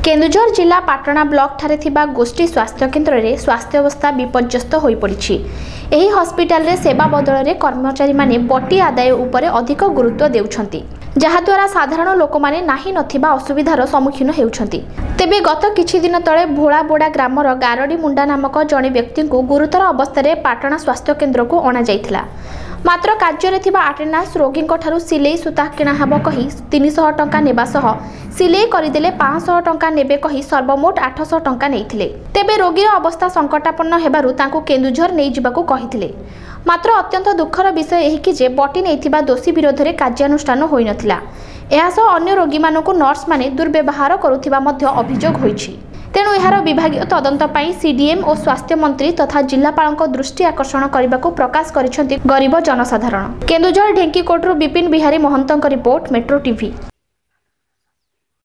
केन्दुझर जिला पाटणा ब्लॉक ठारे थिबा गोष्ठी स्वास्थ्य केन्द्र में स्वास्थ्य अवस्था विपर्यस्त हो पड़ी। एही हॉस्पिटल रे सेवा बदल में कर्मचारी माने बटी आदाय उपरे अधिक गुरुत्व देउछंती, जहाद्वारा साधारण लोक माने नाही नथिबा असुविधार सम्मुखीन हेउछंती। तेबे गत किछि दिन तले भोलाबोड़ा ग्रामर गारडी मुंडा नामक जणे व्यक्ति को गुरुतर अवस्था पाटणा स्वास्थ्य केन्द्र को अणा जाइथिला। मात्र कार्य थिबा अटेंडेंस रोगी ठारू सिलाई सूता किणा हब कही 300 टंका नेबा सह सिलाई करदेले 500 टंका नेबे कही सर्वमोट 800 टंका नेइथिले। तेबे रोगीर अवस्था संकटापन्न हेबारु तांको केन्दुझर नै जिबाकू कहिथिले। मात्र अत्यंत दुखर विषय एही कि जे बटी नेइथिबा दोषी विरोध में कार्यानुष्ठान होई नथिला। एहासह अन्य रोगी मानकू नर्स माने दुर्व्यवहार करुथिबा मध्य अभियोग होईछि। तेणु यार विभागीय तदंत पाई सीडीएम और स्वास्थ्य मंत्री तथा जिलापाल दृष्टि आकर्षण करने को प्रकाश करिसेंति गरीब जनसाधारण। केन्दुझर ढेंकीकोटरू विपिन बिहारी महंतଙ୍କ रिपोर्ट, मेट्रो टीवी।